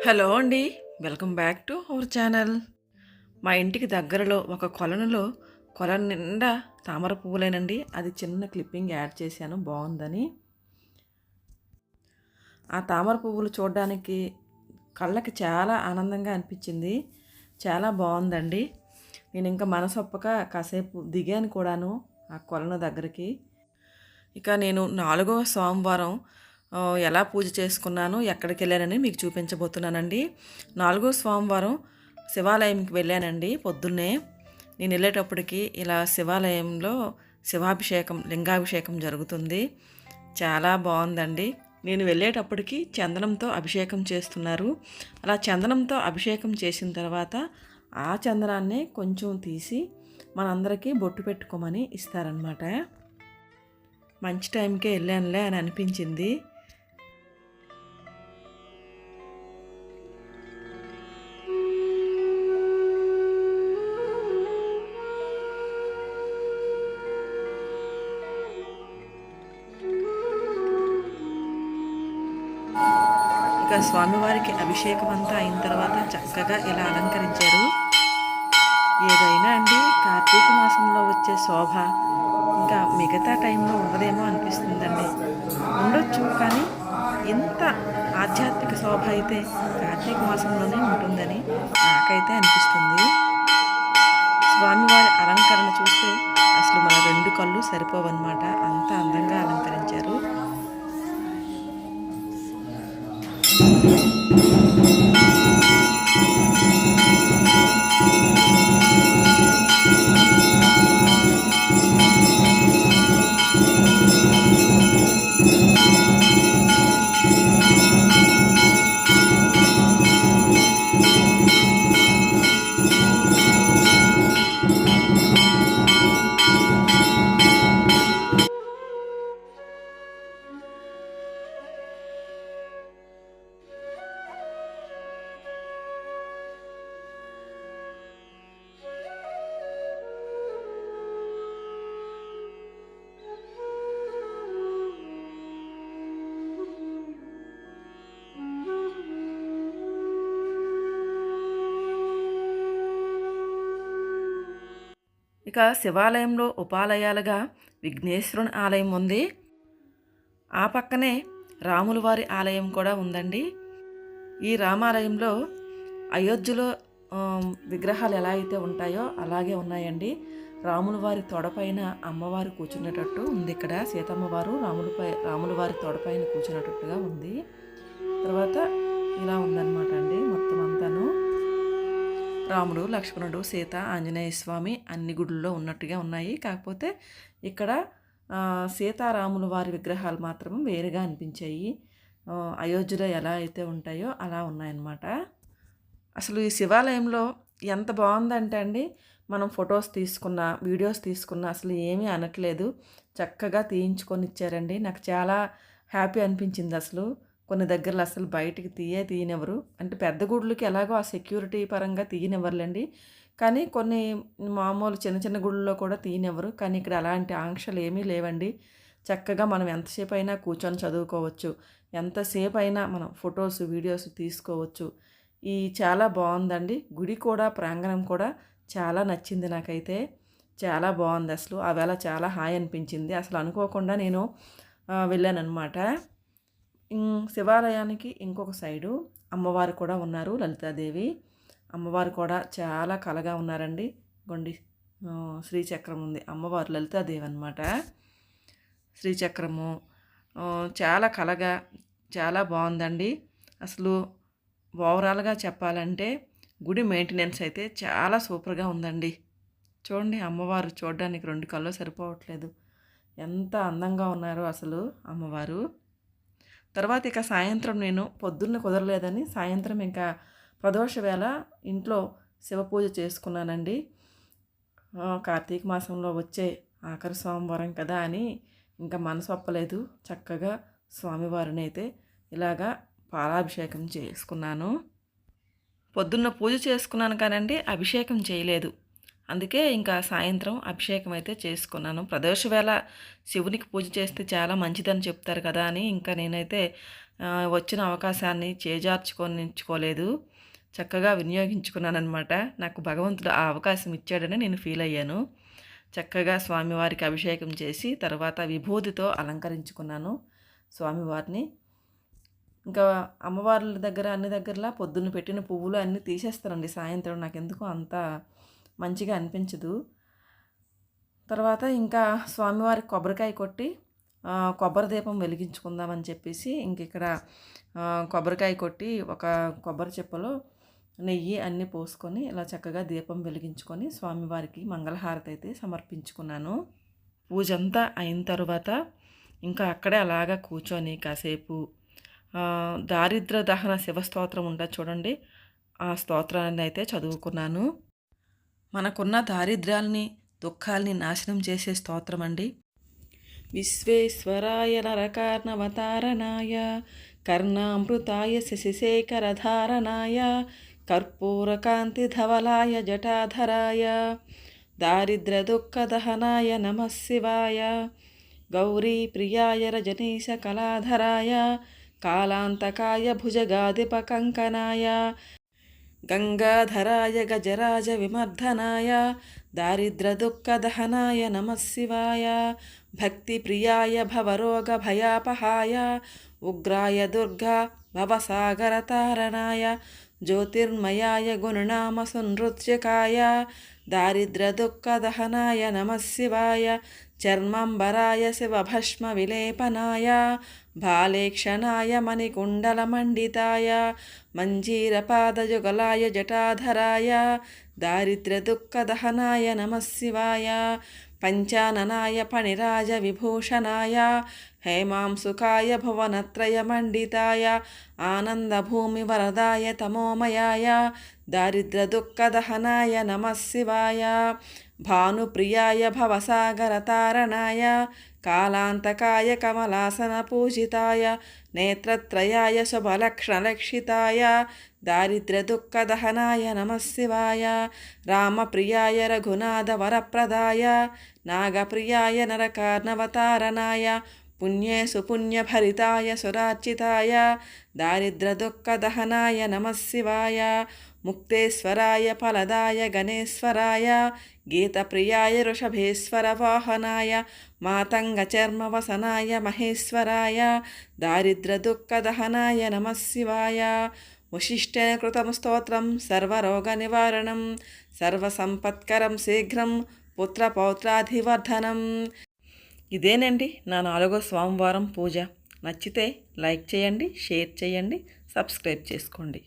Hello అండి. Welcome back to our channel. మా ఇంటికి దగ్గరలో ఒక కొల నిండా తామర పువ్వులేనండి. అది చిన్న క్లిప్పింగ్ యాడ్ చేశాను బాగుందని. ఆ తామర పువ్వులు చూడడానికి కళ్ళకి చాలా ఆనందంగా అనిపించింది. చాలా బాగుందండి. నేను ఇంకా మనసొప్పక కాసేపు దిగాను కూడాను ఆ కొలను దగ్గరికి. ఇక నేను 4వ సోమవారం ఎలా పూజ చేసుకున్నాను, ఎక్కడికెళ్ళానని మీకు చూపించబోతున్నానండి. 4వ సోమవారం శివాలయంకి వెళ్ళానండి పొద్దున్నే. నేను వెళ్ళేటప్పటికి ఇలా శివాలయంలో శివాభిషేకం, లింగాభిషేకం జరుగుతుంది. చాలా బాగుందండి. నేను వెళ్ళేటప్పటికి చందనంతో అభిషేకం చేస్తున్నారు. అలా చందనంతో అభిషేకం చేసిన తర్వాత ఆ చందనాన్నే కొంచెం తీసి మనందరికీ బొట్టు పెట్టుకోమని ఇస్తారనమాట. మంచి టైంకే వెళ్ళానులే అని అనిపించింది. ఇక స్వామివారికి అభిషేకం అంతా అయిన తర్వాత చక్కగా ఇలా అలంకరించారు. ఏదైనా అండి కార్తీక మాసంలో వచ్చే శోభ ఇంకా మిగతా టైంలో ఉండదేమో అనిపిస్తుందండి. ఉండొచ్చు, కానీ ఇంత ఆధ్యాత్మిక శోభ అయితే కార్తీక మాసంలోనే ఉంటుందని నాకైతే అనిపిస్తుంది. స్వామివారి అలంకరణ చూస్తే అసలు మన 2 కళ్ళు సరిపోవన్నమాట. అంత అందంగా అలంకరించారు. ఇక శివాలయంలో ఉపాలయాలుగా విఘ్నేశ్వరుని ఆలయం ఉంది. ఆ పక్కనే రాములవారి ఆలయం కూడా ఉందండి. ఈ రామాలయంలో అయోధ్యలో విగ్రహాలు ఎలా అయితే ఉంటాయో అలాగే ఉన్నాయండి. రాములవారి తొడపైన అమ్మవారు కూర్చునేటట్టు ఉంది. ఇక్కడ సీతమ్మవారు రాములవారి తొడపైన కూర్చునేటట్టుగా ఉంది. తర్వాత ఇలా ఉందన్నమాట అండి మొత్తం అంతాను. రాముడు, లక్ష్మణుడు, సీత, ఆంజనేయ స్వామి అన్ని గుడుల్లో ఉన్నట్టుగా ఉన్నాయి. కాకపోతే ఇక్కడ సీతారాముల వారి విగ్రహాలు మాత్రం వేరుగా అనిపించాయి. అయోధ్యలో ఎలా అయితే ఉంటాయో అలా ఉన్నాయన్నమాట. అసలు ఈ శివాలయంలో ఎంత బాగుందంటే అండి, మనం ఫొటోస్ తీసుకున్నా, వీడియోస్ తీసుకున్నా అసలు ఏమీ అనట్లేదు. చక్కగా తీయించుకొని ఇచ్చారండి. నాకు చాలా హ్యాపీ అనిపించింది అసలు. కొన్ని దగ్గరలో అసలు బయటికి తీయనివ్వరు. అంటే పెద్ద గుడులకి ఎలాగో ఆ సెక్యూరిటీ పరంగా తీయనివ్వరులేండి. కానీ కొన్ని మామూలు చిన్న చిన్న గుడుల్లో కూడా తీయనివ్వరు. కానీ ఇక్కడ అలాంటి ఆంక్షలు ఏమీ లేవండి. చక్కగా మనం ఎంతసేపు అయినా కూర్చొని చదువుకోవచ్చు. ఎంతసేపు అయినా మనం ఫొటోస్, వీడియోస్ తీసుకోవచ్చు. ఈ చాలా బాగుందండి. గుడి కూడా, ప్రాంగణం కూడా చాలా నచ్చింది నాకైతే. చాలా బాగుంది అసలు. ఆ వేళ చాలా హాయి అనిపించింది. అసలు అనుకోకుండా నేను వెళ్ళానన్నమాట. శివాలయానికి ఇంకొక సైడు అమ్మవారు కూడా ఉన్నారు, లలితాదేవి. అమ్మవారు కూడా చాలా కళగా ఉన్నారండి. గొండి శ్రీచక్రం ఉంది. అమ్మవారు లలితాదేవి అనమాట. శ్రీచక్రము చాలా కళగా చాలా బాగుందండి. అసలు ఓవరాల్గా చెప్పాలంటే గుడి మెయింటెనెన్స్ అయితే చాలా సూపర్గా ఉందండి. చూడండి, అమ్మవారు చూడడానికి 2 కళ్ళు సరిపోవట్లేదు. ఎంత అందంగా ఉన్నారో అసలు అమ్మవారు. తర్వాత ఇక సాయంత్రం నేను పొద్దున్న కుదరలేదని సాయంత్రం ఇంకా ప్రదోష వేళ ఇంట్లో శివపూజ చేసుకున్నానండి. కార్తీక మాసంలో వచ్చే ఆఖరి సోమవారం కదా అని ఇంకా మనసు ఒప్పలేదు. చక్కగా స్వామివారిని అయితే ఇలాగా పాలాభిషేకం చేసుకున్నాను. పొద్దున్న పూజ చేసుకున్నాను కానండి, అభిషేకం చేయలేదు. అందుకే ఇంకా సాయంత్రం అభిషేకం అయితే చేసుకున్నాను. ప్రదోష వేళ శివునికి పూజ చేస్తే చాలా మంచిదని చెప్తారు కదా అని ఇంకా నేనైతే వచ్చిన అవకాశాన్ని చేజార్చుకోనించుకోలేదు. చక్కగా వినియోగించుకున్నాననమాట. నాకు భగవంతుడు ఆ అవకాశం ఇచ్చాడని నేను ఫీల్ అయ్యాను. చక్కగా స్వామివారికి అభిషేకం చేసి తర్వాత విభూతితో అలంకరించుకున్నాను స్వామివారిని. ఇంకా అమ్మవార్ల దగ్గర అన్ని దగ్గరలా పొద్దున్న పెట్టిన పువ్వులు అన్నీ తీసేస్తానండి సాయంత్రం. నాకెందుకో అంత మంచిగా అనిపించదు. తర్వాత ఇంకా స్వామివారికి కొబ్బరికాయ కొట్టి కొబ్బరి దీపం వెలిగించుకుందామని చెప్పేసి ఇంక ఇక్కడ కొబ్బరికాయ కొట్టి ఒక కొబ్బరి చిప్పలో నెయ్యి అన్నీ పోసుకొని ఇలా చక్కగా దీపం వెలిగించుకొని స్వామివారికి మంగళహారతి అయితే సమర్పించుకున్నాను. పూజ అంతా అయిన తర్వాత ఇంకా అక్కడే అలాగా కూర్చొని కాసేపు దారిద్ర దహన శివస్తోత్రం ఉంటుంది చూడండి, ఆ స్తోత్రాన్ని అయితే చదువుకున్నాను. మనకున్న దారిద్ర్యాలని దుఃఖాల్ని నాశనం చేసే స్తోత్రం అండి. విశ్వేశ్వరాయ నరకార్ణవతారణాయ కర్ణామృతాయ శశిశేఖరధారణాయ కర్పూరకాంతిధవలాయ జటాధరాయ దారిద్ర్యదుఃఖదహనాయ నమః శివాయ గౌరీ ప్రియాయ రజనీశ కళాధరాయ కాలాంతకాయ భుజగాధిపకంకనాయ గంగాధరాయ గజరాజ విమర్దనాయ దారిద్ర్యదుఃఖదహనాయ నమః శివాయ భక్తిప్రియాయ భవరోగభయాపహాయ ఉగ్రాయ దుర్గా భవసాగరతారణాయ జ్యోతిర్మయాయ గుణనామసునృత్యకాయ దారిద్ర్యదుఃఖదహనాయ నమః శివాయ చర్మంబరాయ శివభస్మ విలేపనాయ బాలేక్షణాయ మణికుండలమండితాయ మంజీరపాదయుగలాయ జటాధరాయ దారిద్ర్యదుఃఖదహనాయ నమః శివాయ పంచాననాయ ఫణిరాజ విభూషణాయ హేమాంసుకాయ భువనత్రయమండితాయ ఆనందభూమి వరదాయ తమోమయాయ దారిద్ర్యదుఃఖదహనాయ నమః శివాయ భానుప్రియాయ భవసాగరతారణాయ కాలాంతకాయ కమలాసన పూజితాయ నేత్రత్రయాయ శుభలక్షణలక్షితాయ దారిద్ర్యదుఃఖదహనాయ నమః శివాయ రామప్రియాయ రఘునాథవరప్రదాయ నాగప్రియాయ నరకార్ణవతారణాయ పుణ్యేషు పుణ్యభరితాయ సురార్చితాయ దారిద్ర్యదుఃఖదహనాయ నమః శివాయ ముక్తేశ్వరాయ ఫలదాయ గణేశ్వరాయ గీతప్రియాయ వృషభేశ్వర వాహనాయ మాతంగచర్మవసనాయ మహేశ్వరాయ దారిద్ర్యదుఃఖదహనాయ నమః శివాయ వశిష్ఠేన కృతం స్తోత్రం సర్వరోగనివారణం సర్వసంపత్కరం శీఘ్రం పుత్రపౌత్రాధివర్ధనం. ఇదేనండి నా 4వ సోమవారం పూజ. నచ్చితే లైక్ చేయండి, షేర్ చేయండి, సబ్స్క్రైబ్ చేసుకోండి.